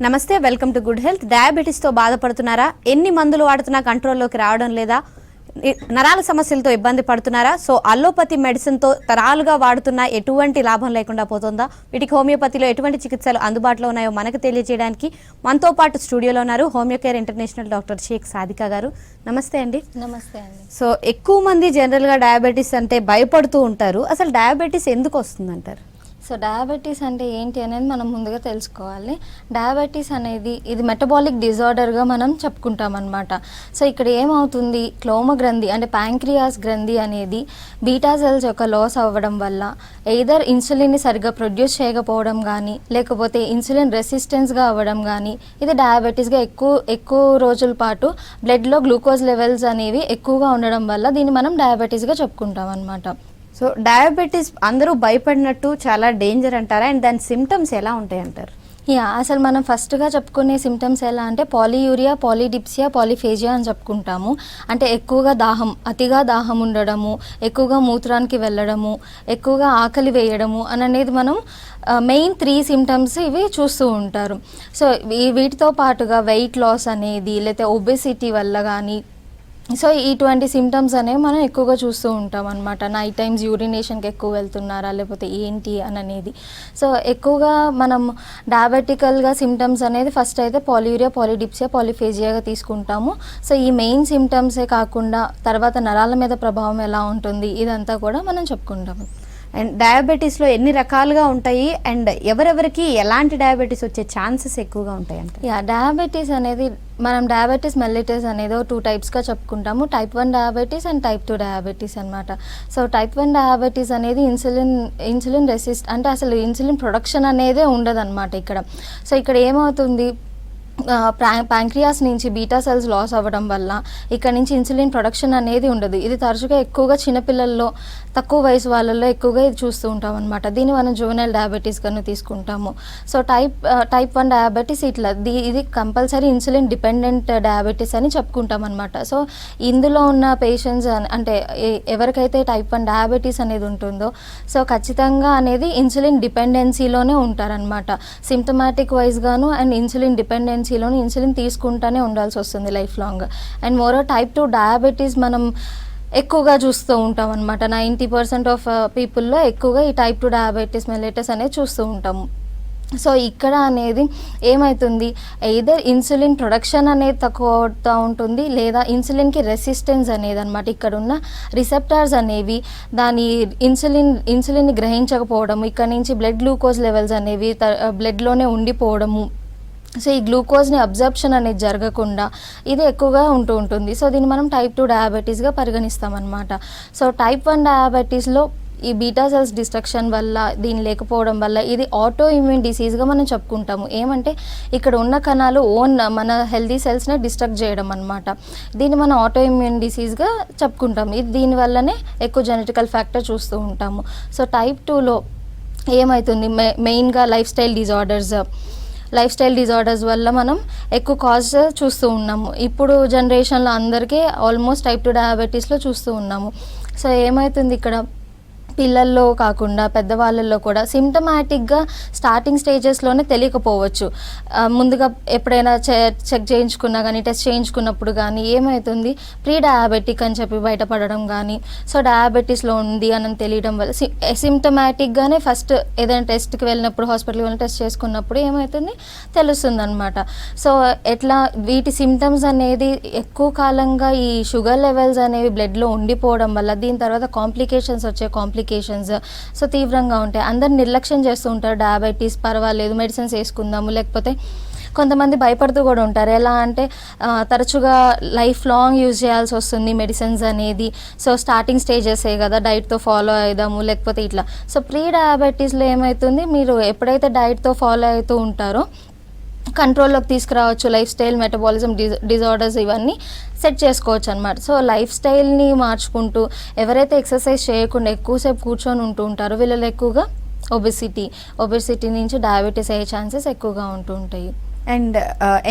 నమస్తే, welcome to good health. డయాబెటీస్తో బాధపడుతున్నారా? ఎన్ని మందులు వాడుతున్నా కంట్రోల్లోకి రావడం లేదా? నరాల సమస్యలతో ఇబ్బంది పడుతున్నారా? సో అల్లోపతి మెడిసిన్తో తరాలుగా వాడుతున్నా ఎటువంటి లాభం లేకుండా పోతుందా? వీటికి హోమియోపతిలో ఎటువంటి చికిత్సలు అందుబాటులో ఉన్నాయో మనకు తెలియజేయడానికి మనతో పాటు స్టూడియోలో ఉన్నారు హోమియోకేర్ ఇంటర్నేషనల్ డాక్టర్ షేక్ సాదికా గారు. నమస్తే అండి. నమస్తే అండి. సో ఎక్కువ మంది జనరల్గా డయాబెటీస్ అంటే భయపడుతూ ఉంటారు. అసలు డయాబెటీస్ ఎందుకు వస్తుందంటారు? సో డయాబెటీస్ అంటే ఏంటి అనేది మనం ముందుగా తెలుసుకోవాలి. డయాబెటీస్ అనేది ఇది మెటబాలిక్ డిజార్డర్గా మనం చెప్పుకుంటాం అనమాట. సో ఇక్కడ ఏమవుతుంది, క్లోమ గ్రంథి అంటే ప్యాంక్రియాస్ గ్రంథి అనేది బీటా సెల్స్ యొక్క లాస్ అవ్వడం వల్ల ఎయిదర్ ఇన్సులిన్ని సరిగ్గా ప్రొడ్యూస్ చేయకపోవడం కానీ, లేకపోతే ఇన్సులిన్ రెసిస్టెన్స్గా అవ్వడం కానీ, ఇది డయాబెటీస్గా ఎక్కువ రోజుల పాటు బ్లడ్లో గ్లూకోజ్ లెవెల్స్ అనేవి ఎక్కువగా ఉండడం వల్ల దీన్ని మనం డయాబెటీస్గా చెప్పుకుంటాం అనమాట. సో డయాబెటీస్ అందరూ భయపడినట్టు చాలా డేంజర్ అంటారా? అండ్ దాని సిమ్టమ్స్ ఎలా ఉంటాయి అంటారు? అసలు మనం ఫస్ట్గా చెప్పుకునే సిమ్టమ్స్ ఎలా అంటే పాలియూరియా, పాలిడిప్సియా, పాలిఫేజియా అని చెప్పుకుంటాము. అంటే ఎక్కువగా అతిగా దాహం ఉండడము, ఎక్కువగా మూత్రానికి వెళ్ళడము, ఎక్కువగా ఆకలి వేయడము అనేది మనం మెయిన్ 3 సిమ్టమ్స్ ఇవి చూస్తూ ఉంటారు. సో వీటితో పాటుగా వెయిట్ లాస్ అనేది, లేకపోతే ఒబెసిటీ వల్ల కానీ, సో ఇటువంటి సిమ్టమ్స్ అనేవి మనం ఎక్కువగా చూస్తూ ఉంటాం అనమాట. నైట్ టైమ్స్ యూరినేషన్కి ఎక్కువ వెళ్తున్నారా లేకపోతే ఏంటి అనేది. సో ఎక్కువగా మనం డయాబెటికల్గా సిమ్టమ్స్ అనేది ఫస్ట్ అయితే పాలియూరియా, పాలిడిప్సియా, పాలిఫేజియాగా తీసుకుంటాము. సో ఈ మెయిన్ సిమ్టమ్సే కాకుండా తర్వాత నరాల మీద ప్రభావం ఎలా ఉంటుంది ఇదంతా కూడా మనం చెప్పుకుంటాము. అండ్ డయాబెటీస్లో ఎన్ని రకాలుగా ఉంటాయి అండ్ ఎవరెవరికి ఎలాంటి డయాబెటీస్ వచ్చే ఛాన్సెస్ ఎక్కువగా ఉంటాయి అంటే? డయాబెటీస్ అనేది మనం డయాబెటీస్ మెల్లిటస్ అనేది 2 టైప్స్గా చెప్పుకుంటాము. Type 1 diabetes and type 2 diabetes అనమాట. సో టైప్ 1 డయాబెటీస్ అనేది ఇన్సులిన్ రెసిస్ట్ అంటే అసలు ఇన్సులిన్ ప్రొడక్షన్ అనేదే ఉండదన్నమాట ఇక్కడ. సో ఇక్కడ ఏమవుతుంది, ప్యాంక్రియాస్ నుంచి బీటా సెల్స్ లాస్ అవ్వడం వల్ల ఇక్కడ నుంచి ఇన్సులిన్ ప్రొడక్షన్ అనేది ఉండదు. ఇది తరచుగా ఎక్కువగా చిన్నపిల్లల్లో, తక్కువ వయసు వాళ్ళల్లో ఎక్కువగా ఇది చూస్తూ ఉంటాం అనమాట. దీన్ని మనం జువెనైల్ డయాబెటీస్ కన్నా తీసుకుంటాము. సో టైప్ 1 డయాబెటీస్ ఇది కంపల్సరీ ఇన్సులిన్ డిపెండెంట్ డయాబెటీస్ అని చెప్పుకుంటాం అనమాట. సో ఇందులో ఉన్న పేషెంట్స్ అంటే ఎవరికైతే టైప్ 1 డయాబెటీస్ అనేది ఉంటుందో సో ఖచ్చితంగా అనేది ఇన్సులిన్ డిపెండెన్సీలోనే ఉంటారనమాట. సిమ్టమాటిక్ వైజ్గాను అండ్ ఇన్సులిన్ డిపెండెన్సీలోని ఇన్సులిన్ తీసుకుంటూనే ఉండాల్సి వస్తుంది lifelong. And more type 2 diabetes మనం ఎక్కువగా చూస్తూ ఉంటాం అనమాట. 90% ఆఫ్ పీపుల్లో ఎక్కువగా ఈ టైప్ 2 డయాబెటీస్ మెల్లిటస్ అనేది చూస్తూ ఉంటాము. సో ఇక్కడ అనేది ఏమవుతుంది, ఎయిదర్ ఇన్సులిన్ ప్రొడక్షన్ అనేది తక్కువ అవుతూ ఉంటుంది, లేదా ఇన్సులిన్కి రెసిస్టెన్స్ అనేది అనమాట. ఇక్కడ ఉన్న రిసెప్టార్స్ అనేవి దాని ఇన్సులిన్ని గ్రహించకపోవడము, ఇక్కడ నుంచి బ్లడ్ గ్లూకోజ్ లెవెల్స్ అనేవి బ్లడ్లోనే ఉండిపోవడము. సో ఈ గ్లూకోజ్ని అబ్జర్ప్షన్ అనేది జరగకుండా ఇది ఎక్కువగా ఉంటుంది. సో దీన్ని మనం టైప్ 2 డయాబెటీస్గా పరిగణిస్తామన్నమాట. సో టైప్ 1 డయాబెటీస్లో ఈ బీటా సెల్స్ డిస్ట్రక్షన్ వల్ల, దీని లేకపోవడం వల్ల ఇది ఆటో ఇమ్యూన్ డిసీజ్గా మనం చెప్పుకుంటాము. ఏమంటే ఇక్కడ ఉన్న కణాలు మన హెల్దీ సెల్స్ని డిస్ట్రక్ట్ చేయడం అనమాట. దీన్ని మనం ఆటో ఇమ్యూన్ డిసీజ్గా చెప్పుకుంటాము. ఇది దీనివల్లనే ఎక్కువ జెనెటికల్ ఫ్యాక్టర్ చూస్తూ ఉంటాము. సో టైప్ 2లో ఏమవుతుంది, మెయిన్గా లైఫ్ స్టైల్ డిజార్డర్స్ వల్ల మనం ఎక్కువ కాజ్ చూస్తూ ఉన్నాము. ఇప్పుడు జనరేషన్లో అందరికీ ఆల్మోస్ట్ టైప్ 2 డయాబెటీస్లో చూస్తూ ఉన్నాము. సో ఏమవుతుంది, ఇక్కడ పిల్లల్లో కాకుండా పెద్దవాళ్ళల్లో కూడా సిమ్టమాటిక్గా స్టార్టింగ్ స్టేజెస్లోనే తెలియకపోవచ్చు. ముందుగా ఎప్పుడైనా చెక్ చేయించుకున్నా కానీ, టెస్ట్ చేయించుకున్నప్పుడు కానీ ఏమవుతుంది, ప్రీ డయాబెటిక్ అని చెప్పి బయటపడడం కానీ, సో డయాబెటీస్లో ఉంది అని తెలియడం వల్ల సిమ్టమాటిక్గానే ఫస్ట్ ఏదైనా టెస్ట్కి వెళ్ళినప్పుడు, హాస్పిటల్కి వెళ్ళి టెస్ట్ చేసుకున్నప్పుడు ఏమవుతుంది తెలుస్తుంది అనమాట. సో ఎట్లా వీటి సిమ్టమ్స్ అనేది ఎక్కువ కాలంగా ఈ షుగర్ లెవెల్స్ అనేవి బ్లడ్లో ఉండిపోవడం వల్ల దీని తర్వాత కాంప్లికేషన్స్ సో తీవ్రంగా ఉంటాయి. అందరు నిర్లక్ష్యం చేస్తూ ఉంటారు, డయాబెటీస్ పర్వాలేదు మెడిసిన్స్ వేసుకుందాము, లేకపోతే కొంతమంది భయపడుతూ కూడా ఉంటారు. ఎలా అంటే తరచుగా లైఫ్ లాంగ్ యూజ్ చేయాల్సి వస్తుంది మెడిసిన్స్ అనేది. సో స్టార్టింగ్ స్టేజెసే కదా, డైట్తో ఫాలో అవుదాము లేకపోతే ఇట్లా. సో ప్రీ డయాబెటీస్లో ఏమవుతుంది, మీరు ఎప్పుడైతే డైట్తో ఫాలో అవుతూ ఉంటారో కంట్రోల్లోకి తీసుకురావచ్చు. లైఫ్ స్టైల్, మెటబాలిజం డిజార్డర్స్ ఇవన్నీ సెట్ చేసుకోవచ్చు అనమాట. సో లైఫ్ స్టైల్ని మార్చుకుంటూ ఎవరైతే ఎక్సర్సైజ్ చేయకుండా ఎక్కువసేపు కూర్చొని ఉంటూ ఉంటారో వీళ్ళలో ఎక్కువగా ఒబెసిటీ నుంచి డయాబెటీస్ అయ్యే ఛాన్సెస్ ఎక్కువగా ఉంటూ ఉంటాయి. అండ్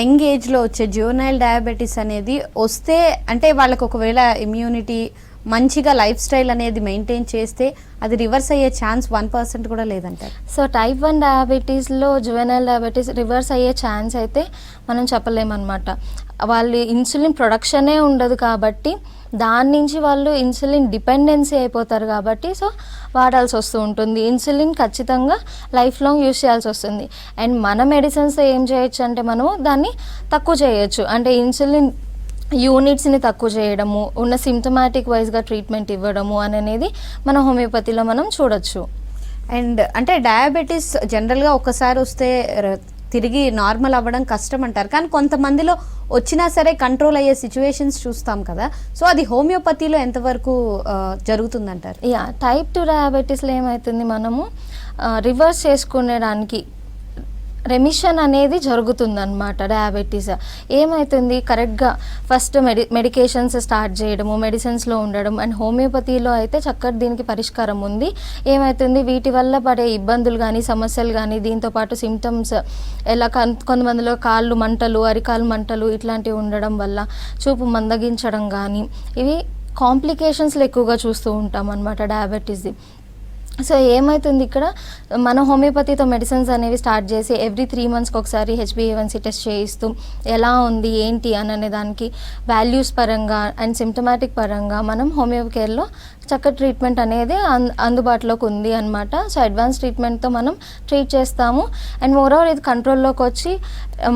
యంగ్ ఏజ్లో వచ్చే జువెనైల్ డయాబెటీస్ అనేది వస్తే అంటే వాళ్ళకి ఒకవేళ ఇమ్యూనిటీ మంచిగా లైఫ్ స్టైల్ అనేది మెయింటైన్ చేస్తే అది రివర్స్ అయ్యే ఛాన్స్ 1% కూడా లేదంటారు. సో టైప్ 1 డయాబెటీస్లో జువెనైల్ డయాబెటీస్ రివర్స్ అయ్యే ఛాన్స్ అయితే మనం చెప్పలేమన్నమాట. వాళ్ళు ఇన్సులిన్ ప్రొడక్షనే ఉండదు కాబట్టి దాని నుంచి వాళ్ళు ఇన్సులిన్ డిపెండెన్సీ అయిపోతారు కాబట్టి సో వాడాల్సి వస్తూ ఉంటుంది. ఇన్సులిన్ ఖచ్చితంగా లైఫ్ లాంగ్ యూస్ చేయాల్సి వస్తుంది. అండ్ మన మెడిసిన్స్ ఏం చేయొచ్చు అంటే మనము దాన్ని తక్కువ చేయొచ్చు. అంటే ఇన్సులిన్ యూనిట్స్ని తక్కువ చేయడము, ఉన్న సిమ్టమాటిక్ వైజ్గా ట్రీట్మెంట్ ఇవ్వడము అనేది మన హోమియోపతిలో మనం చూడొచ్చు. అండ్ అంటే డయాబెటీస్ జనరల్గా ఒక్కసారి వస్తే తిరిగి నార్మల్ అవ్వడం కష్టం అంటారు, కానీ కొంతమందిలో వచ్చినా సరే కంట్రోల్ అయ్యే సిచ్యువేషన్స్ చూస్తాం కదా, సో అది హోమియోపతిలో ఎంతవరకు జరుగుతుందంటారు? టైప్ 2 డయాబెటీస్లో ఏమవుతుంది, మనము రివర్స్ చేసుకునేదానికి రెమిషన్ అనేది జరుగుతుందన్నమాట. డయాబెటీస్ ఏమవుతుంది, కరెక్ట్గా ఫస్ట్ మెడికేషన్స్ స్టార్ట్ చేయడము, మెడిసిన్స్లో ఉండడం. అండ్ హోమియోపతిలో అయితే చక్కటి దీనికి పరిష్కారం ఉంది. ఏమవుతుంది, వీటి వల్ల పడే ఇబ్బందులు కానీ సమస్యలు కానీ దీంతోపాటు సిమ్టమ్స్ ఎలా కొంతమందిలో కాళ్ళు మంటలు, అరికాలు మంటలు ఇట్లాంటివి ఉండడం వల్ల చూపు మందగించడం కానీ ఇవి కాంప్లికేషన్స్లో ఎక్కువగా చూస్తూ ఉంటాం అన్నమాట డయాబెటీస్ది. సో ఏమవుతుంది, ఇక్కడ మన హోమియోపతితో మెడిసిన్స్ అనేవి స్టార్ట్ చేసి ఎవ్రీ 3 monthsకి ఒకసారి HbA1c టెస్ట్ చేయిస్తూ ఎలా ఉంది ఏంటి అనే దానికి వాల్యూస్ పరంగా అండ్ సిమ్టమాటిక్ పరంగా మనం హోమియో కేర్లో చక్కటి ట్రీట్మెంట్ అనేది అందుబాటులోకి ఉంది అనమాట. సో అడ్వాన్స్ ట్రీట్మెంట్తో మనం ట్రీట్ చేస్తాము. అండ్ మోరోవర్ ఇది కంట్రోల్లోకి వచ్చి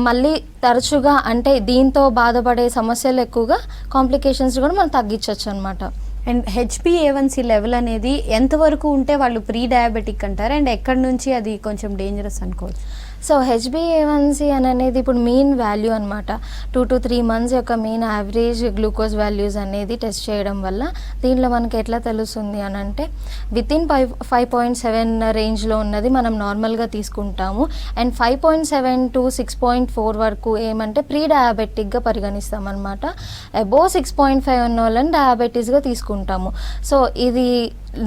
మళ్ళీ తరచుగా అంటే దీంతో బాధపడే సమస్యలు ఎక్కువగా కాంప్లికేషన్స్ కూడా మనం తగ్గించవచ్చు అనమాట. అండ్ HbA1c లెవెల్ అనేది ఎంతవరకు ఉంటే వాళ్ళు ప్రీ డయాబెటిక్ అంటారు, అండ్ ఎక్కడి నుంచి అది కొంచెం డేంజరస్ అనుకోవచ్చు? సో HbA1c అనేది ఇప్పుడు మీన్ వాల్యూ అనమాట. 2 to 3 months యొక్క మీన్ యావరేజ్ గ్లూకోజ్ వాల్యూస్ అనేది టెస్ట్ చేయడం వల్ల దీనిలో మనకి ఎట్లా తెలుస్తుంది అని అంటే వితిన్ 5.7 రేంజ్లో ఉన్నది మనం నార్మల్గా తీసుకుంటాము. అండ్ 5.7 to 6.4 వరకు ఏమంటే ప్రీ డయాబెటిక్గా పరిగణిస్తాం అనమాట. అబోవ్ 6.5 ఉన్న వాళ్ళని డయాబెటీస్గా తీసుకుంటాము. సో ఇది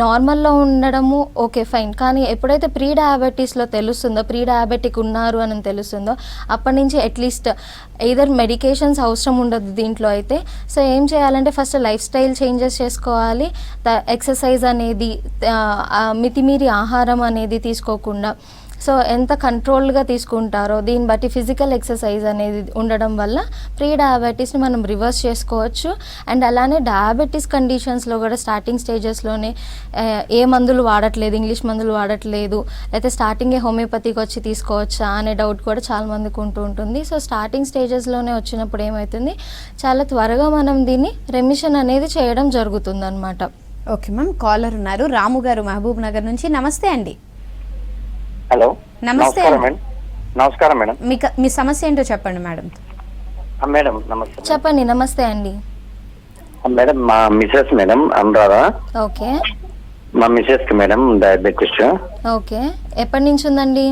నార్మల్లో ఉండడము ఓకే ఫైన్, కానీ ఎప్పుడైతే ప్రీ డయాబెటీస్లో తెలుస్తుందో ప్రీ డయాబెటిక్ ఉన్నారు అని తెలుస్తుందో అప్పటి నుంచి అట్లీస్ట్ ఎయిదర్ మెడికేషన్స్ అవసరం ఉండదు దీంట్లో అయితే. సో ఏం చేయాలంటే ఫస్ట్ లైఫ్ స్టైల్ చేంజెస్ చేసుకోవాలి, ఎక్సర్సైజ్ అనేది మితిమీరి ఆహారం అనేది తీసుకోకుండా సో ఎంత కంట్రోల్గా తీసుకుంటారో దీన్ని బట్టి ఫిజికల్ ఎక్సర్సైజ్ అనేది ఉండడం వల్ల ప్రీ డయాబెటీస్ని మనం రివర్స్ చేసుకోవచ్చు. అండ్ అలానే డయాబెటీస్ కండిషన్స్లో కూడా స్టార్టింగ్ స్టేజెస్లోనే ఏ మందులు వాడట్లేదు, ఇంగ్లీష్ మందులు వాడట్లేదు, లేకపోతే స్టార్టింగే హోమియోపతికి వచ్చి తీసుకోవచ్చా అనే డౌట్ కూడా చాలా మందికి ఉంటూ ఉంటుంది. సో స్టార్టింగ్ స్టేజెస్లోనే వచ్చినప్పుడు ఏమవుతుంది, చాలా త్వరగా మనం దీన్ని రెమిషన్ అనేది చేయడం జరుగుతుంది అనమాట. ఓకే మ్యామ్, కాలర్ ఉన్నారు రాము గారు మహబూబ్ నగర్ నుంచి. నమస్తే అండి. హలో, నమస్తే. నమస్కారం మేడం. మీ సమస్య ఏంటో చెప్పండి మేడం. మేడం నమస్తే. చెప్పండి. నమస్తే అండి. మేడం మా మిసెస్ మేడం అనురాధ. ఓకే. మా మిసెస్ కి మేడం డయాబెటిస్. ఓకే. ఎప్పటి నుంచి ఉందండి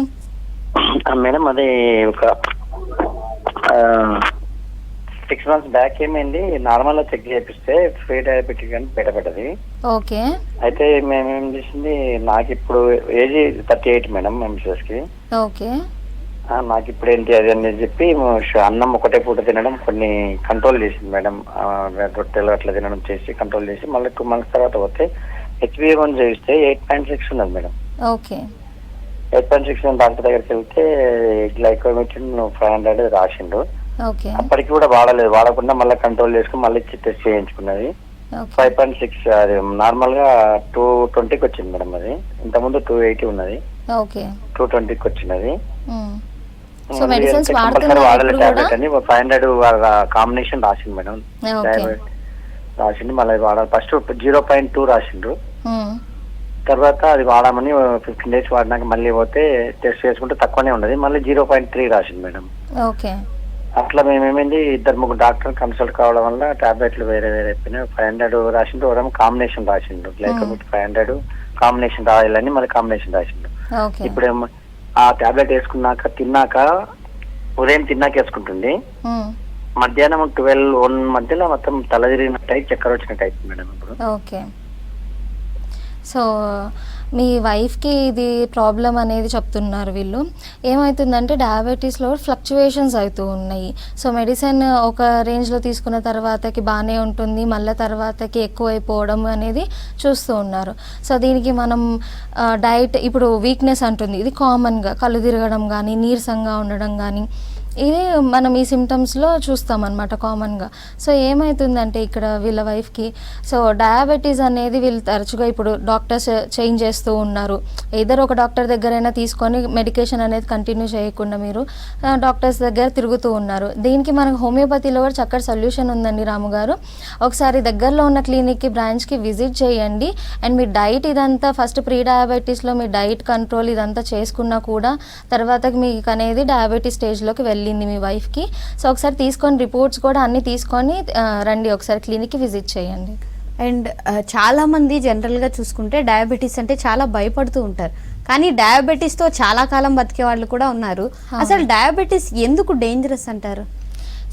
మేడం? అది ఒక 6 months బ్యాక్ ఏమైంది, నార్మల్ గా చెక్ చేపిస్తే ఫ్రీ డయాబెటిక్ అని బయటపడ్డది. ఓకే. అయితే మేము ఏం చేసింది, నాకు ఇప్పుడు ఏజ్ 38 మేడం మా మిసెస్ కి. ఓకే. నాకు ఇప్పుడు ఏంటి అది అని చెప్పి అన్నం ఒకటే పూట తినడం కొన్ని కంట్రోల్ చేసింది మేడం. రొట్టెలు అట్లా తినడం చేసి కంట్రోల్ చేసి మళ్ళీ 2 months తర్వాత పోతే HbA1 చేస్తే 8.6 ఉన్నది మేడం. ఓకే. 8.6 డాక్టర్ దగ్గరికి వెళ్తే గ్లైకోమెట్రిన్ 500 రాసిండు. ఓకే. అప్పటికి కూడా వాడలేదు, వాడకుండా మళ్ళీ కంట్రోల్ చేసుకుని మళ్ళీ టెస్ట్ చేయించుకున్నది. 5.6 అది నార్మల్ గా 220కి వచ్చింది మేడం. అది ఇంతకుముందు 280 ఉన్నది. ఓకే. 220కి వచ్చినది. సో మెడిసిన్స్ వాడాలి టాబ్లెట్ అని 500 కాంబినేషన్ రాసింది మేడం. రాసింది మళ్ళీ వాడాలి. ఫస్ట్ 0.2 రాసిండ్రు, తర్వాత అది వాడమని 15 days వాడినాక మళ్ళీ పోతే టెస్ట్ చేసుకుంటే తక్కువనే ఉన్నది, మళ్ళీ 0.3 రాసింది మేడం. ఓకే. అట్లా మేమేమైంది 2-3 డాక్టర్ కన్సల్ట్ కావడం వల్ల టాబ్లెట్లు వేరే వేరే అయిపోయినాయి. 500 రాసిండు, కాంబినేషన్ రాసిండు, గ్లైకోమిట్ 500 కాంబినేషన్ రాయాలని మళ్ళీ కాంబినేషన్ రాసిండు. ఇప్పుడేమో ఆ టాబ్లెట్ వేసుకున్నాక తిన్నాక ఉదయం తిన్నాక వేసుకుంటుంది, మధ్యాహ్నం 12-1 మధ్యలో మొత్తం తల తిరిగినట్టు చక్కెర వచ్చినట్టు అవుతుంది మేడం ఇప్పుడు. ఓకే. సో మీ వైఫ్కి ఇది ప్రాబ్లం అనేది చెప్తున్నారు వీళ్ళు. ఏమవుతుందంటే డయాబెటీస్లో ఫ్లక్చువేషన్స్ అవుతూ ఉన్నాయి. సో మెడిసిన్ ఒక రేంజ్లో తీసుకున్న తర్వాతకి బాగానే ఉంటుంది, మళ్ళీ తర్వాతకి ఎక్కువైపోవడం అనేది చూస్తూ ఉన్నారు. సో దీనికి మనం డైట్, ఇప్పుడు వీక్నెస్ అంటుంది, ఇది కామన్గా కళ్ళు తిరగడం కానీ నీరసంగా ఉండడం కానీ ఇది మనం ఈ సిమ్టమ్స్లో చూస్తామన్నమాట కామన్గా. సో ఏమవుతుందంటే ఇక్కడ వీళ్ళ వైఫ్కి సో డయాబెటీస్ అనేది వీళ్ళు తరచుగా ఇప్పుడు డాక్టర్స్ చేంజ్ చేస్తూ ఉన్నారు. ఏదర్ ఒక డాక్టర్ దగ్గరైనా తీసుకొని మెడికేషన్ అనేది కంటిన్యూ చేయకుండా మీరు డాక్టర్స్ దగ్గర తిరుగుతూ ఉన్నారు. దీనికి మనకు హోమియోపతిలో కూడా చక్కటి సొల్యూషన్ ఉందండి రాము గారు. ఒకసారి దగ్గరలో ఉన్న క్లినిక్కి బ్రాంచ్కి విజిట్ చేయండి. అండ్ మీ డైట్ ఇదంతా ఫస్ట్ ప్రీ డయాబెటీస్లో మీ డైట్ కంట్రోల్ ఇదంతా చేసుకున్నా కూడా తర్వాత మీకు అనేది డయాబెటీస్ స్టేజ్లోకి వెళ్ళింది మీ వైఫ్కి. సో ఒకసారి తీసుకొని రిపోర్ట్స్ కూడా అన్నీ తీసుకొని రండి, ఒకసారి క్లినిక్కి విజిట్ చేయండి. అండ్ చాలా మంది జనరల్గా చూసుకుంటే డయాబెటీస్ అంటే చాలా భయపడుతూ ఉంటారు, కానీ డయాబెటీస్తో చాలా కాలం బతికే వాళ్ళు కూడా ఉన్నారు. అసలు డయాబెటీస్ ఎందుకు డేంజరస్ అంటారు?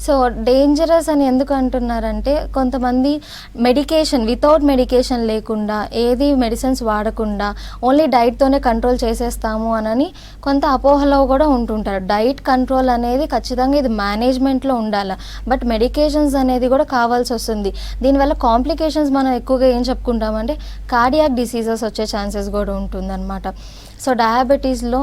సో డేంజరస్ అని ఎందుకు అంటున్నారంటే కొంతమంది మెడికేషన్ వితౌట్ మెడికేషన్ లేకుండా ఏది మెడిసిన్స్ వాడకుండా ఓన్లీ డైట్తోనే కంట్రోల్ చేసేస్తాము అని కొంత అపోహలో కూడా ఉంటుంటారు. డైట్ కంట్రోల్ అనేది ఖచ్చితంగా ఇది మేనేజ్మెంట్లో ఉండాలి, బట్ మెడికేషన్స్ అనేది కూడా కావాల్సి వస్తుంది. దీనివల్ల కాంప్లికేషన్స్ మనం ఎక్కువగా ఏం చెప్పుకుంటామంటే కార్డియాక్ డిసీజెస్ వచ్చే ఛాన్సెస్ కూడా ఉంటుందన్నమాట. సో డయాబెటీస్లో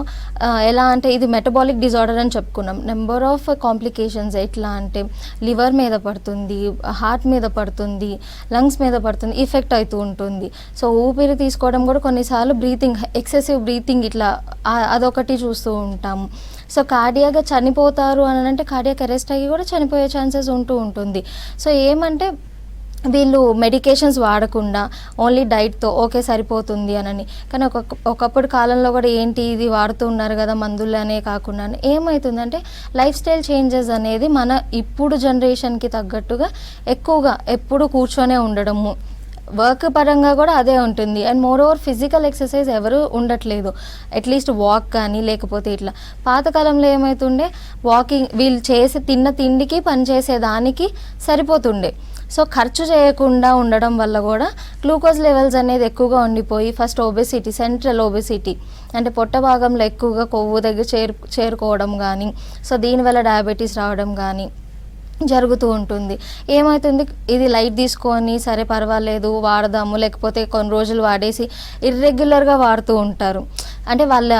ఎలా అంటే ఇది మెటబాలిక్ డిజార్డర్ అని చెప్పుకున్నాం. నెంబర్ ఆఫ్ కాంప్లికేషన్స్ ఎట్లా అంటే లివర్ మీద పడుతుంది, హార్ట్ మీద పడుతుంది, లంగ్స్ మీద పడుతుంది, ఎఫెక్ట్ అవుతూ ఉంటుంది. సో ఊపిరి తీసుకోవడం కూడా కొన్నిసార్లు బ్రీతింగ్, ఎక్సెసివ్ బ్రీతింగ్ ఇట్లా అదొకటి చూస్తూ ఉంటాము. సో కార్డియాగా చనిపోతారు అని అంటే కార్డియాక్ అరెస్ట్ అయ్యి కూడా చనిపోయే ఛాన్సెస్ ఉంటుంది. సో ఏమంటే వీళ్ళు మెడికేషన్స్ వాడకుండా ఓన్లీ డైట్తో ఓకే సరిపోతుంది అని. కానీ ఒకప్పుడు కాలంలో కూడా ఏంటి ఇది వాడుతూ ఉన్నారు కదా మందులనే కాకుండా ఏమవుతుందంటే లైఫ్ స్టైల్ చేంజెస్ అనేది మన ఇప్పుడు జనరేషన్కి తగ్గట్టుగా ఎక్కువగా ఎప్పుడు కూర్చొనే ఉండడము, వర్క్ పరంగా కూడా అదే ఉంటుంది. And more over physical exercise ఎవరు ఉండట్లేదు, అట్లీస్ట్ వాక్ కానీ లేకపోతే ఇట్లా. పాతకాలంలో ఏమవుతుండే వాకింగ్ వీళ్ళు చేసి తిన్న తిండికి పని చేసేదానికి సరిపోతుండే. సో ఖర్చు చేయకుండా ఉండడం వల్ల కూడా గ్లూకోజ్ లెవెల్స్ అనేది ఎక్కువగా ఉండిపోయి ఫస్ట్ ఒబెసిటీ, సెంట్రల్ ఒబెసిటీ అంటే పొట్ట భాగంలో ఎక్కువగా కొవ్వు దగ్గర చేరుకోవడం కానీ, సో దీనివల్ల డయాబెటీస్ రావడం కానీ జరుగుతూ ఉంటుంది. ఏమవుతుంది ఇది లైట్ తీసుకొని సరే పర్వాలేదు వాడదాము, లేకపోతే కొన్ని రోజులు వాడేసి ఇర్రెగ్యులర్గా వాడుతూ ఉంటారు. అంటే వాళ్ళ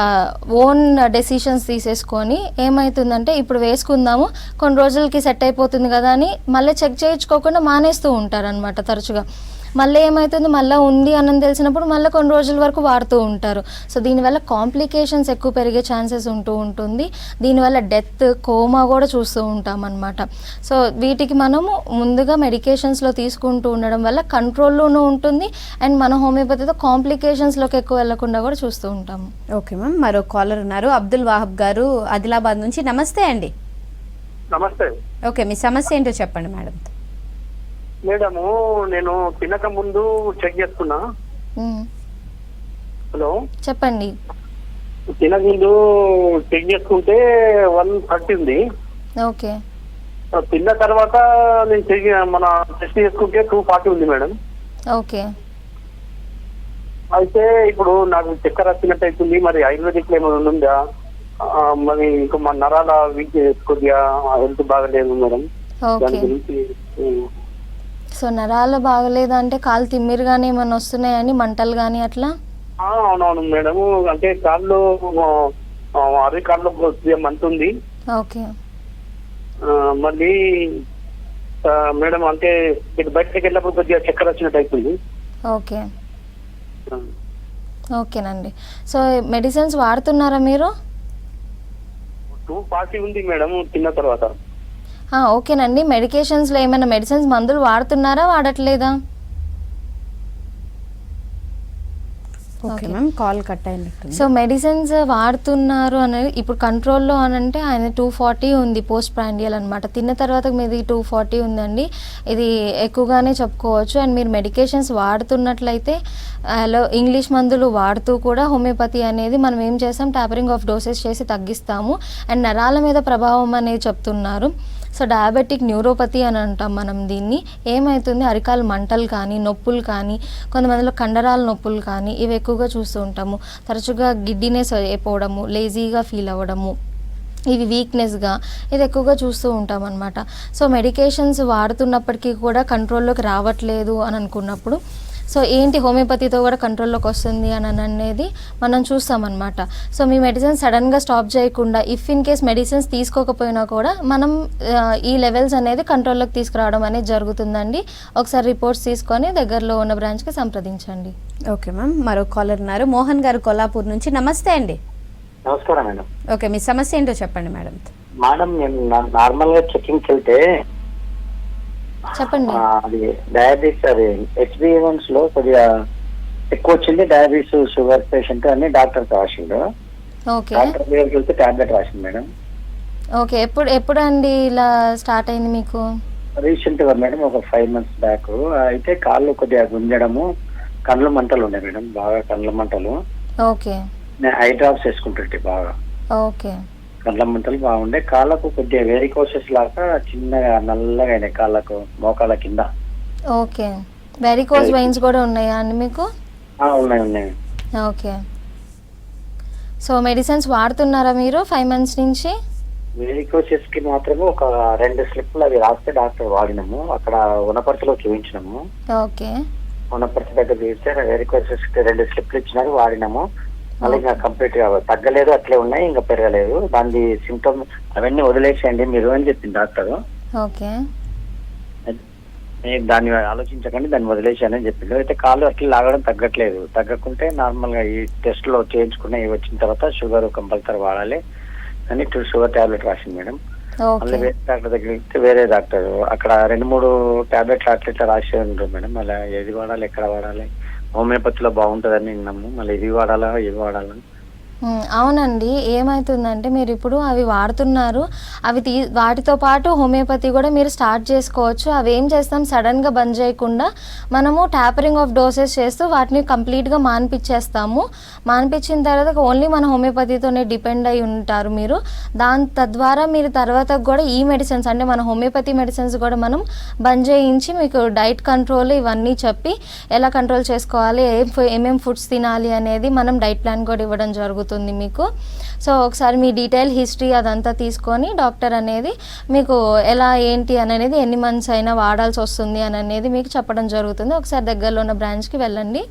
ఓన్ డెసిషన్స్ తీసేసుకొని ఏమవుతుందంటే ఇప్పుడు వేసుకుందాము కొన్ని రోజులకి సెట్ అయిపోతుంది కదా అని మళ్ళీ చెక్ చేయించుకోకుండా మానేస్తూ ఉంటారు అనమాట తరచుగా. మళ్ళీ ఏమవుతుంది మళ్ళీ ఉంది అని తెలిసినప్పుడు మళ్ళీ కొన్ని రోజుల వరకు వాడుతూ ఉంటారు. సో దీనివల్ల కాంప్లికేషన్స్ ఎక్కువ పెరిగే ఛాన్సెస్ ఉంటుంది. దీనివల్ల డెత్, కోమా కూడా చూస్తూ ఉంటాం అన్నమాట. సో వీటికి మనము ముందుగా మెడికేషన్స్లో తీసుకుంటూ ఉండడం వల్ల కంట్రోల్లోనూ ఉంటుంది అండ్ మన హోమియోపతితో కాంప్లికేషన్స్లోకి ఎక్కువ వెళ్లకుండా కూడా చూస్తూ ఉంటాము. ఓకే మ్యామ్, మరో కాలర్ ఉన్నారు, అబ్దుల్ వాహబ్ గారు ఆదిలాబాద్ నుంచి. నమస్తే అండి. నమస్తే. ఓకే, మీ సమస్య ఏంటో చెప్పండి మేడం. మేడము నేను తినక ముందు చెక్ చేసుకున్నా. హలో చెప్పండి. తినక ముందు చెక్ చేసుకుంటే 130 ఉంది. ఓకే. తిన్న తర్వాత నేను చెక్ మన టెస్ట్ చేసుకుంటే 240 ఉంది మేడం. ఓకే. అయితే ఇప్పుడు నాకు చక్కెర వచ్చినట్టు అవుతుంది, మరి ఆయుర్వేదిక్ లో ఏమైనా ఉందా? మరి ఇంకా మన నరాల వీక్ కొద్దిగా హెల్త్ బాగలేదు మేడం, దాని గురించి. సో నరాలు బాగలేదంటే కాలు తిమ్మిరు కానీ ఏమైనా వస్తున్నాయని, మంటలు కానీ అట్లా? అవునవును మేడం, అంటే కాళ్ళు అరవై కాళ్ళు కొద్దిగా మంట ఉంది. ఓకే. మళ్ళీ మేడం అంటే బయటకి వెళ్ళినప్పుడు కొద్దిగా చక్కెర వచ్చినట్టు అవుతుంది. ఓకే. ఓకేనండి. సో మెడిసిన్స్ వాడుతున్నారా మీరు? 240 ఉంది మేడం తిన్న తర్వాత. ఓకేనండి. మెడికేషన్స్లో ఏమైనా మెడిసిన్స్ మందులు వాడుతున్నారా, వాడట్లేదా? ఓకే మ్యామ్, కాల్ కట్ అయినట్టు. సో మెడిసిన్స్ వాడుతున్నారు అనేది ఇప్పుడు కంట్రోల్లో అని అంటే ఆయన 240 ఉంది పోస్ట్ ప్రాండియల్ అనమాట. తిన్న తర్వాత మీది 240 ఉందండి, ఇది ఎక్కువగానే చెప్పుకోవచ్చు. అండ్ మీరు మెడికేషన్స్ వాడుతున్నట్లయితే ఇంగ్లీష్ మందులు వాడుతూ కూడా హోమియోపతి అనేది మనం ఏం చేస్తాం, టాపరింగ్ ఆఫ్ డోసెస్ చేసి తగ్గిస్తాము. అండ్ నరాల మీద ప్రభావం అనేది చెప్తున్నారు. సో డయాబెటిక్ న్యూరోపతి అని అంటాం మనం దీన్ని. ఏమవుతుంది, అరికాల మంటలు కానీ, నొప్పులు కానీ, కొంతమందిలో కండరాల నొప్పులు కానీ ఇవి ఎక్కువగా చూస్తూ ఉంటాము. తరచుగా గిడ్డినెస్ అయిపోవడము, లేజీగా ఫీల్ అవ్వడము, ఇవి వీక్నెస్గా ఇది ఎక్కువగా చూస్తూ ఉంటాం అనమాట. సో మెడికేషన్స్ వాడుతున్నప్పటికీ కూడా కంట్రోల్లోకి రావట్లేదు అని అనుకున్నప్పుడు సో ఏంటి హోమియోపతితో కూడా కంట్రోల్లోకి వస్తుంది అని అనేది మనం చూస్తామన్నమాట. సో మీ మెడిసిన్స్ సడన్గా స్టాప్ చేయకుండా ఇఫ్ ఇన్ కేస్ మెడిసిన్స్ తీసుకోకపోయినా కూడా మనం ఈ లెవెల్స్ అనేది కంట్రోల్లోకి తీసుకురావడం అనేది జరుగుతుందండి. ఒకసారి రిపోర్ట్స్ తీసుకొని దగ్గరలో ఉన్న బ్రాంచ్కి సంప్రదించండి. ఓకే మ్యామ్, మరో కాలర్ ఉన్నారు మోహన్ గారు కొల్లాపూర్ నుంచి. నమస్తే అండి. నమస్కారం మేడం. ఓకే, మీ సమస్య ఏంటో చెప్పండి మేడం. మేడం నేను నార్మల్ గా చెకింగ్కి వెళ్తే చెప్పండి. అది డయాబెటీస్, అది HbA1c లో కొద్దిగా ఎక్కువ వచ్చింది, డయాబెటీస్ షుగర్ పేషెంట్ అని డాక్టర్ రాసిండు. ఓకే డాక్టర్ దగ్గరికి వెళ్తే టాబ్లెట్ రాసింది మేడం. ఓకే, ఎప్పుడు అండి ఇలా స్టార్ట్ అయింది మీకు? రీసెంట్ గా మేడం, ఒక 5 months బ్యాక్. అయితే కాళ్ళు కొద్దిగా గుంజడము, కండ్ల మంటలు ఉన్నాయి మేడం, బాగా కండ్ల మంటలు. ఓకే, నేను ఐ డ్రాప్స్ వేసుకుంటుంటే బాగా ఓకే, కండ్ల మంటలు బాగుండే. కాళ్ళకు కొద్దిగా వెరికోసెస్ లాగా చిన్నగా నల్లగా అయినాయి కాళ్ళకు, మోకాళ్ళ కింద. ఓకే, వెరికోస్ వెయిన్స్ కూడా ఉన్నాయా అండి మీకు? ఉన్నాయి. ఓకే, సో మెడిసిన్స్ వాడుతున్నారా మీరు 5 months నుంచి? వెరికోసెస్ కి మాత్రమే ఒక 2 స్లిప్లు అవి రాస్తే డాక్టర్ వాడినాము, అక్కడ వనపర్తిలో చూపించినాము. ఓకే, వనపర్తి దగ్గర చూస్తే వెరికోసెస్ కి 2 స్లిప్లు ఇచ్చినారు, వాడినాము. మళ్ళీ ఇంకా కంప్లీట్ గా తగ్గలేదు, అట్లే ఉన్నాయి, ఇంకా పెరగలేదు. దాని సింటమ్ అవన్నీ వదిలేసేయండి మీరు అని చెప్పింది డాక్టర్. ఓకే, దాన్ని ఆలోచించకండి, దాన్ని వదిలేసాను అని చెప్పిండు. అయితే కాళ్ళు అట్లా లాగడం తగ్గట్లేదు. తగ్గకుంటే నార్మల్ గా ఈ టెస్ట్ లో చేయించుకున్న ఇవి వచ్చిన తర్వాత షుగర్ కంపల్సరీ వాడాలి అని షుగర్ టాబ్లెట్ రాసింది మేడం. మళ్ళీ వేరే డాక్టర్ దగ్గర వెళ్తే వేరే డాక్టర్ అక్కడ 2-3 టాబ్లెట్లు అట్లా రాసి ఉంటారు మేడం. అలా ఏది వాడాలి, ఎక్కడ వాడాలి, హోమియోపతిలో బాగుంటుందని విన్నాము, మళ్ళీ ఇది వాడాలా ఇది వాడాలని. అవునండి, ఏమవుతుందంటే మీరు ఇప్పుడు అవి వాడుతున్నారు, వాటితో పాటు హోమియోపతి కూడా మీరు స్టార్ట్ చేసుకోవచ్చు. అవి ఏం చేస్తాం, సడన్గా బంద్ చేయకుండా మనము ట్యాపరింగ్ ఆఫ్ డోసెస్ చేస్తూ వాటిని కంప్లీట్గా మాన్పించేస్తాము. మాన్పించిన తర్వాత ఓన్లీ మన హోమియోపతితోనే డిపెండ్ అయి ఉంటారు మీరు. తద్వారా మీరు తర్వాత కూడా ఈ మెడిసిన్స్ అంటే మన హోమియోపతి మెడిసిన్స్ కూడా మనం బంద్ చేయించి మీకు డైట్ కంట్రోల్ ఇవన్నీ చెప్పి ఎలా కంట్రోల్ చేసుకోవాలి, ఏమేం ఫుడ్స్ తినాలి అనేది మనం డైట్ ప్లాన్ కూడా ఇవ్వడం జరుగుతుంది మీకు. సో ఒకసారి మీ డీటెయిల్ హిస్టరీ అదంతా తీసుకొని డాక్టర్ అనేది మీకు ఎలా ఏంటి అనేది ఎన్ని మంత్స్ అయినా వాడాల్సి వస్తుంది అనేది మీకు చెప్పడం జరుగుతుంది. ఒకసారి దగ్గరలో ఉన్న బ్రాంచ్కి వెళ్ళండి.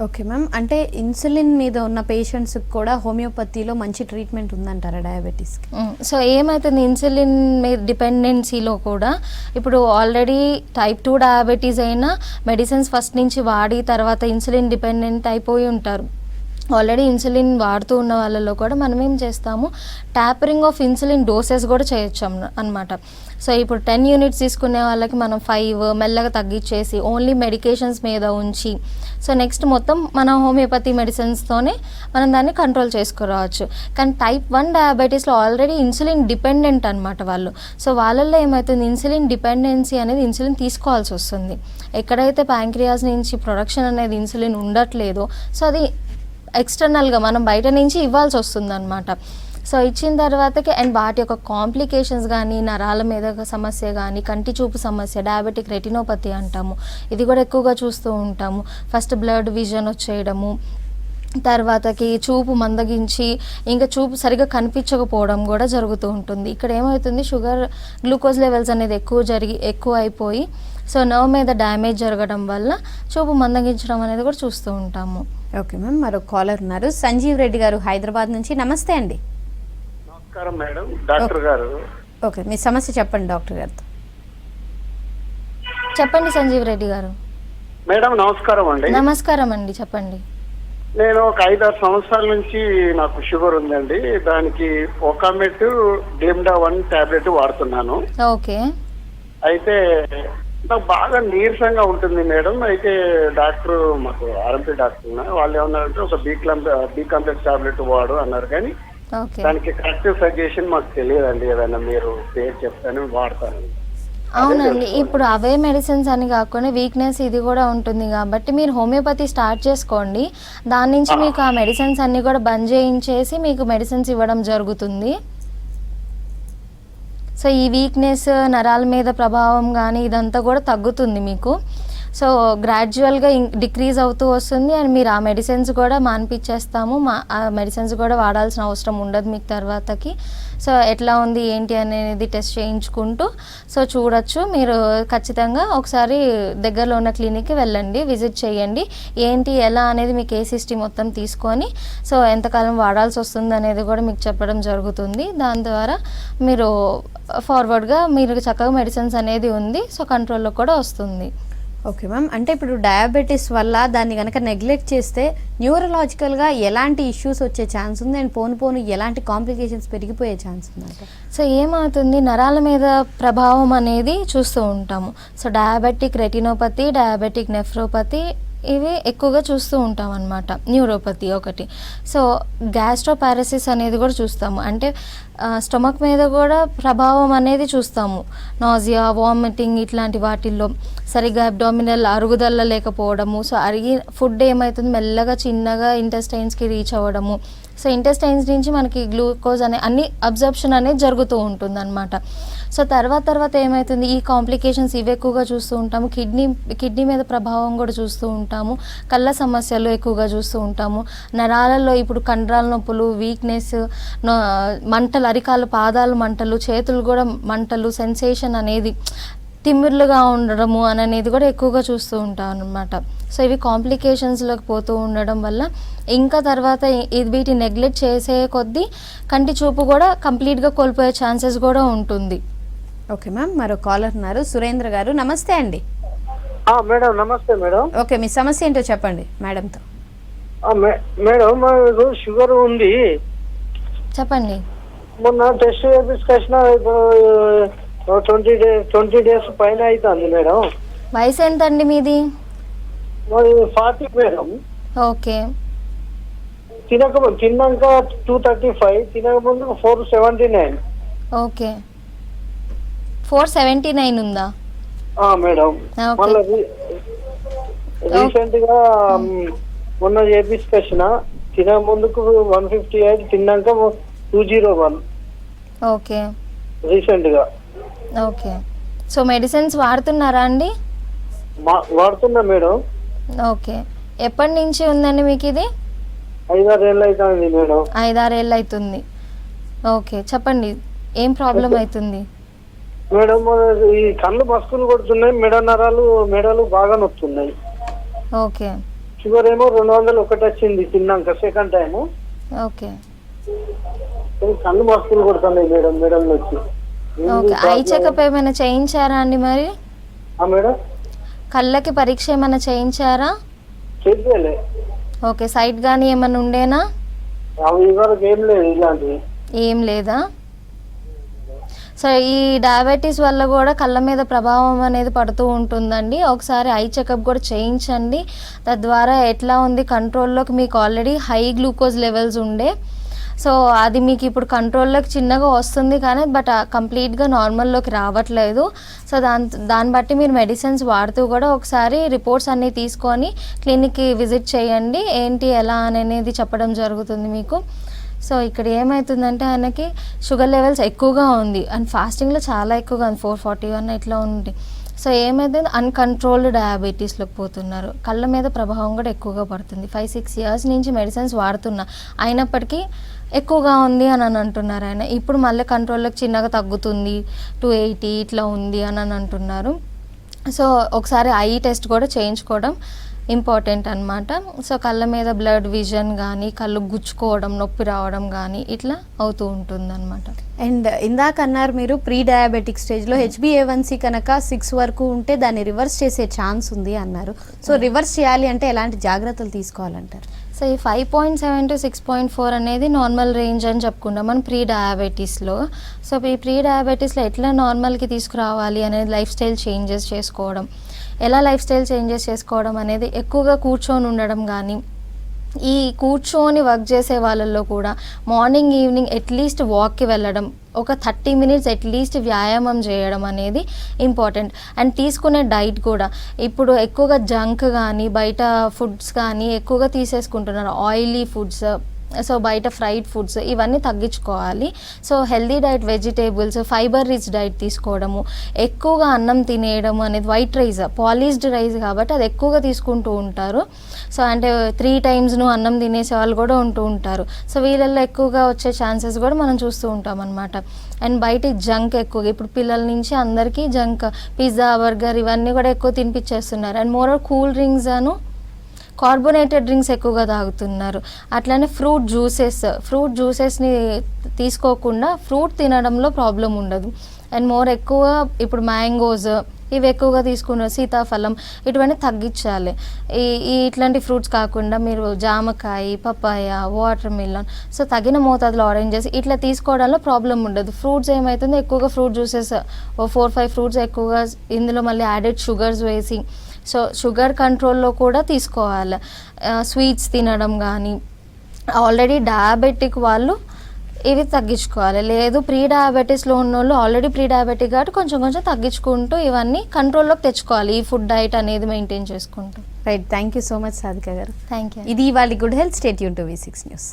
ఓకే మ్యామ్, అంటే ఇన్సులిన్ మీద ఉన్న పేషెంట్స్కి కూడా హోమియోపతిలో మంచి ట్రీట్మెంట్ ఉందంటారా డయాబెటీస్కి? సో ఏమవుతుంది, ఇన్సులిన్ మీద డిపెండెన్సీలో కూడా ఇప్పుడు ఆల్రెడీ టైప్ 2 డయాబెటీస్ అయినా మెడిసిన్స్ ఫస్ట్ నుంచి వాడి తర్వాత ఇన్సులిన్ డిపెండెంట్ అయిపోయి ఉంటారు. ఆల్రెడీ ఇన్సులిన్ వాడుతూ ఉన్న వాళ్ళలో కూడా మనం ఏం చేస్తాము, ట్యాపరింగ్ ఆఫ్ ఇన్సులిన్ డోసెస్ కూడా చేయొచ్చు అనమాట. సో ఇప్పుడు 10 units తీసుకునే వాళ్ళకి మనం 5 మెల్లగా తగ్గించేసి ఓన్లీ మెడికేషన్స్ మీద ఉంచి సో నెక్స్ట్ మొత్తం మన హోమియోపతి మెడిసిన్స్తోనే మనం దాన్ని కంట్రోల్ చేసుకురావచ్చు. కానీ టైప్ 1 డయాబెటీస్లో ఆల్రెడీ ఇన్సులిన్ డిపెండెంట్ అనమాట వాళ్ళు. సో వాళ్ళల్లో ఏమవుతుంది, ఇన్సులిన్ డిపెండెన్సీ అనేది ఇన్సులిన్ తీసుకోవాల్సి వస్తుంది. ఎక్కడైతే ప్యాంక్రియాస్ నుంచి ప్రొడక్షన్ అనేది ఇన్సులిన్ ఉండట్లేదో సో అది ఎక్స్టర్నల్గా మనం బయట నుంచి ఇవ్వాల్సి వస్తుంది అనమాట. సో ఇచ్చిన తర్వాతకి అండ్ వాటి యొక్క కాంప్లికేషన్స్ కానీ, నరాల మీద సమస్య కానీ, కంటి చూపు సమస్య, డయాబెటిక్ రెటినోపతి అంటాము, ఇది కూడా ఎక్కువగా చూస్తూ ఉంటాము. ఫస్ట్ బ్లడ్ విజన్ వచ్చేయడము, తర్వాతకి చూపు మందగించి ఇంకా చూపు సరిగా కనిపించకపోవడం కూడా జరుగుతూ ఉంటుంది. ఇక్కడ ఏమవుతుంది, షుగర్ గ్లూకోజ్ లెవెల్స్ అనేది ఎక్కువ అయిపోయి సో నర్వ్ మీద డ్యామేజ్ జరగడం వల్ల చూపు మందగించడం అనేది కూడా చూస్తూ ఉంటాము. ఓకే మ్యామ్, మరో కాలర్ ఉన్నారు సంజీవ్ రెడ్డి గారు హైదరాబాద్ నుంచి. నమస్తే అండి. నమస్కారం మేడం, డాక్టర్ గారు. ఓకే, మీ సమస్య చెప్పండి డాక్టర్ గారితో. చెప్పండి సంజీవ్ రెడ్డి గారు. మేడం నమస్కారం అండి. నమస్కారం అండి, చెప్పండి. నేను ఒక 5-6 సంవత్సరాల నుంచి నాకు షుగర్ ఉందండి. దానికి ఒకామెట్ డేమ్డా 1 టాబ్లెట్ వాడుతున్నాను. ఓకే, అయితే నాకు బాగా నీరసంగా ఉంటుంది మేడం. అయితే డాక్టర్ మాకు ఆర్ఎంపీ డాక్టర్ వాళ్ళు ఏమన్నారంటే ఒక బి కాంప్లెక్స్ టాబ్లెట్ వాడు అన్నారు. కానీ దానికి కరెక్ట్ సజెషన్ మాకు తెలియదండి. ఏదైనా మీరు పేరు చెప్తాను వాడతాను. అవునండి, ఇప్పుడు అవే మెడిసిన్స్ అని కాకుండా వీక్నెస్ ఇది కూడా ఉంటుంది కాబట్టి మీరు హోమియోపతి స్టార్ట్ చేసుకోండి. దాని నుంచి మీకు ఆ మెడిసిన్స్ అన్ని కూడా బంద్ చేయించేసి మీకు మెడిసిన్స్ ఇవ్వడం జరుగుతుంది. సో ఈ వీక్నెస్, నరాల మీద ప్రభావం కానీ ఇదంతా కూడా తగ్గుతుంది మీకు. సో గ్రాడ్యువల్గా డిక్రీజ్ అవుతూ వస్తుంది అండ్ మీరు ఆ మెడిసిన్స్ కూడా మానిపించేస్తాము. ఆ మెడిసిన్స్ కూడా వాడాల్సిన అవసరం ఉండదు మీకు తర్వాతకి. సో ఎట్లా ఉంది ఏంటి అనేది టెస్ట్ చేయించుకుంటూ సో చూడొచ్చు. మీరు ఖచ్చితంగా ఒకసారి దగ్గరలో ఉన్న క్లినిక్కి వెళ్ళండి, విజిట్ చేయండి. ఏంటి ఎలా అనేది మీ కేస్ హిస్టరీ మొత్తం తీసుకొని సో ఎంతకాలం వాడాల్సి వస్తుంది అనేది కూడా మీకు చెప్పడం జరుగుతుంది. దాని ద్వారా మీరు ఫార్వర్డ్గా మీరు చక్కగా మెడిసిన్స్ అనేది ఉంది సో కంట్రోల్లో కూడా వస్తుంది. ఓకే మ్యామ్, అంటే ఇప్పుడు డయాబెటీస్ వల్ల దాన్ని కనుక నెగ్లెక్ట్ చేస్తే న్యూరలాజికల్గా ఎలాంటి ఇష్యూస్ వచ్చే ఛాన్స్ ఉంది అండ్ పోను ఎలాంటి కాంప్లికేషన్స్ పెరిగిపోయే ఛాన్స్ ఉందంట? సో ఏమవుతుంది, నరాల మీద ప్రభావం అనేది చూస్తూ ఉంటాము. So diabetic retinopathy, diabetic nephropathy ఇవి ఎక్కువగా చూస్తూ ఉంటాం అన్నమాట. న్యూరోపతి ఒకటి. సో గ్యాస్ట్రోపారసిస్ అనేది కూడా చూస్తాము, అంటే స్టమక్ మీద కూడా ప్రభావం అనేది చూస్తాము. నాజియా, వామిటింగ్ ఇట్లాంటి వాటిల్లో సరిగ్గా అబ్డామినల్ అరుగుదల లేకపోవడము. సో అరిగి ఫుడ్ ఏమవుతుంది మెల్లగా చిన్నగా ఇంటెస్టైన్స్కి రీచ్ అవ్వడము. సో ఇంటెస్టైన్స్ నుంచి మనకి గ్లూకోజ్ అనే అన్ని అబ్జర్ప్షన్ అనేది జరుగుతూ ఉంటుంది అనమాట. సో తర్వాత ఏమవుతుంది, ఈ కాంప్లికేషన్స్ ఇవి ఎక్కువగా చూస్తూ ఉంటాము. కిడ్నీ మీద ప్రభావం కూడా చూస్తూ ఉంటాము. కళ్ళ సమస్యలు ఎక్కువగా చూస్తూ ఉంటాము. నరాలలో ఇప్పుడు కండరాల నొప్పులు, వీక్నెస్, మంటలు, అరికాలు, పాదాలు మంటలు, చేతులు కూడా మంటలు, సెన్సేషన్ అనేది, తిమ్మిర్లుగా ఉండడము అనేది కూడా ఎక్కువగా చూస్తూ ఉంటాం అన్నమాట. సో ఇవి కాంప్లికేషన్స్లోకి పోతూ ఉండడం వల్ల ఇంకా తర్వాత వీటిని నెగ్లెక్ట్ చేసే కొద్దీ కంటి చూపు కూడా కంప్లీట్గా కోల్పోయే ఛాన్సెస్ కూడా ఉంటుంది. ఓకే మ్యామ్, మరో కాలర్ ఉన్నారు, సురేంద్ర గారు. నమస్తే అండి. మేడం నమస్తే మేడం. ఓకే, మీ సమస్య ఏంటో చెప్పండి మేడంతో. మేడం మాకు షుగర్ ఉంది. చెప్పండి. మొన్న టెస్ట్ చేపించుకొచ్చిన 20 డేస్ పైన అవుతుంది మేడం. వయసు ఎంత అండి మీది? మరి 40 మేడం. ఓకే. తిన్నాక 235, తినక ముందు 479. ఓకే, 479 ఉందా? మేడం మళ్ళీ రీసెంట్ గా మొన్న చేపించుకొచ్చిన, తినక ముందుకు 158, తిన్నాక 201. ఓకే. రీసెంట్ గా. ఓకే. సో మెడిసిన్స్ వాడుతున్నారా అండి? వాడుతున్నా మేడం. ఓకే. ఎప్పటి నుంచి ఉందండి మీకు ఇది? 5-6 ఏళ్ళు అవుతుంది మేడం. 5-6 ఏళ్ళు అవుతుంది. ఓకే, చెప్పండి ఏం ప్రాబ్లం అవుతుంది? మేడం ఈ కళ్ళు మస్కులు కొడుతున్నాయి, మెడలు బాగా నొస్తున్నాయి. ఓకే. షుగర్ ఏమో 201 వచ్చింది తిన్నాక సెకండ్ టైం. ఓకే. కళ్ళు మస్కులు కొడుతున్నాయి మేడం, మెడలు వచ్చి. ఓకే. ఐ చెకప్ ఏమైనా చేయించారా అండి మరి? మేడం కళ్ళకి పరీక్ష ఏమైనా చేయించారా? చేయలే. ఓకే. సైట్ కానీ ఏమైనా ఉండేనా? ఏం లేదు, ఇలాంటివి ఏం లేదా? సో ఈ డయాబెటీస్ వల్ల కూడా కళ్ళ మీద ప్రభావం అనేది పడుతూ ఉంటుందండి. ఒకసారి ఐ చెకప్ కూడా చేయించండి. తద్వారా ఎట్లా ఉంది కంట్రోల్లోకి, మీకు ఆల్రెడీ హై గ్లూకోజ్ లెవెల్స్ ఉండే, సో అది మీకు ఇప్పుడు కంట్రోల్లోకి చిన్నగా వస్తుంది కానీ బట్ కంప్లీట్గా నార్మల్లోకి రావట్లేదు. సో దాన్ని బట్టి మీరు మెడిసిన్స్ వాడుతూ కూడా ఒకసారి రిపోర్ట్స్ అన్నీ తీసుకొని క్లినిక్కి విజిట్ చేయండి. ఏంటి ఎలా అనేది చెప్పడం జరుగుతుంది మీకు. సో ఇక్కడ ఏమవుతుందంటే ఆయనకి షుగర్ లెవెల్స్ ఎక్కువగా ఉంది అండ్ ఫాస్టింగ్లో చాలా ఎక్కువగా ఉంది, 441 ఇట్లా ఉంది. సో ఏమైతే అన్కంట్రోల్డ్ డయాబెటీస్లోకి పోతున్నారు. కళ్ళ మీద ప్రభావం కూడా ఎక్కువగా పడుతుంది. 5-6 ఇయర్స్ నుంచి మెడిసిన్స్ వాడుతున్నా అయినప్పటికీ ఎక్కువగా ఉంది అని అంటున్నారు ఆయన. ఇప్పుడు మళ్ళీ కంట్రోల్లోకి చిన్నగా తగ్గుతుంది, 280 ఇట్లా ఉంది అని అంటున్నారు. సో ఒకసారి ఐ టెస్ట్ కూడా చేయించుకోవడం ఇంపార్టెంట్ అనమాట. సో కళ్ళ మీద బ్లడ్ విజన్ కానీ, కళ్ళు గుచ్చుకోవడం, నొప్పి రావడం కానీ ఇట్లా అవుతూ ఉంటుంది అనమాట. అండ్ ఇందాక అన్నారు మీరు ప్రీ డయాబెటిక్ స్టేజ్లో HbA1c కనుక 6 వరకు ఉంటే దాన్ని రివర్స్ చేసే ఛాన్స్ ఉంది అన్నారు. సో రివర్స్ చేయాలి అంటే ఎలాంటి జాగ్రత్తలు తీసుకోవాలంటారు? సో ఈ 5.7 to 6.4 అనేది నార్మల్ రేంజ్ అని చెప్పుకుంటాం మనం ప్రీ డయాబెటీస్లో. సో ఈ ప్రీ డయాబెటీస్లో ఎట్లా నార్మల్కి తీసుకురావాలి అనేది లైఫ్ స్టైల్ చేంజెస్ చేసుకోవడం. ఎలా లైఫ్ స్టైల్ చేంజెస్ చేసుకోవడం అనేది ఎక్కువగా కూర్చొని ఉండడం కానీ, ఈ కూర్చొని వర్క్ చేసే వాళ్ళల్లో కూడా మార్నింగ్ ఈవినింగ్ అట్లీస్ట్ వాక్కి వెళ్ళడం, ఒక 30 మినిట్స్ అట్లీస్ట్ వ్యాయామం చేయడం అనేది ఇంపార్టెంట్. అండ్ తీసుకునే డైట్ కూడా ఇప్పుడు ఎక్కువగా జంక్ కానీ బయట ఫుడ్స్ కానీ ఎక్కువగా తీసేసుకుంటున్నారు. ఆయిలీ ఫుడ్స్, సో బయట ఫ్రైడ్ ఫుడ్స్ ఇవన్నీ తగ్గించుకోవాలి. So healthy diet, vegetables, fibre rich diet తీసుకోవడము, ఎక్కువగా అన్నం తినేయడం అనేది, వైట్ రైస్ పాలిష్డ్ రైస్ కాబట్టి అది ఎక్కువగా తీసుకుంటూ ఉంటారు. సో అంటే 3 times అన్నం తినేసే వాళ్ళు కూడా ఉంటూ ఉంటారు. సో వీళ్ళల్లో ఎక్కువగా వచ్చే ఛాన్సెస్ కూడా మనం చూస్తూ ఉంటాం అనమాట. అండ్ బయట జంక్ ఎక్కువగా, ఇప్పుడు పిల్లల నుంచి అందరికీ జంక్, పిజ్జా, బర్గర్ ఇవన్నీ కూడా ఎక్కువ తినిపించేస్తున్నారు. And more cool drinks carbonated drinks ఎక్కువగా తాగుతున్నారు. అట్లానే ఫ్రూట్ జ్యూసెస్ని తీసుకోకుండా ఫ్రూట్ తినడంలో ప్రాబ్లం ఉండదు. అండ్ మోర్ ఎక్కువ ఇప్పుడు మ్యాంగోస్ ఇవి ఎక్కువగా తీసుకున్నారు, సీతాఫలం ఇటువంటి తగ్గించాలి. ఇట్లాంటి ఫ్రూట్స్ కాకుండా మీరు జామకాయ, పపాయ, వాటర్ మిలన్, సో తగిన మోతాదులో ఆరెంజెస్ ఇట్లా తీసుకోవడంలో ప్రాబ్లం ఉండదు. ఫ్రూట్స్ ఏమవుతుందో ఎక్కువగా ఫ్రూట్ జ్యూసెస్ 4-5 ఫ్రూట్స్ ఎక్కువగా ఇందులో మళ్ళీ యాడెడ్ షుగర్స్ వేసి, సో షుగర్ కంట్రోల్లో కూడా తీసుకోవాలి. స్వీట్స్ తినడం కానీ, ఆల్రెడీ డయాబెటిక్ వాళ్ళు ఇవి తగ్గించుకోవాలి. లేదు ప్రీ డయాబెటీస్లో ఉన్న వాళ్ళు ఆల్రెడీ ప్రీ డయాబెటిక్ కాబట్టి కొంచెం కొంచెం తగ్గించుకుంటూ ఇవన్నీ కంట్రోల్లోకి తెచ్చుకోవాలి, ఈ ఫుడ్ డైట్ అనేది మెయింటైన్ చేసుకుంటూ. Right, thank you so much Sadhika garu. Thank you. ఇది ఇవాళ good health. Stay tune to V6 news.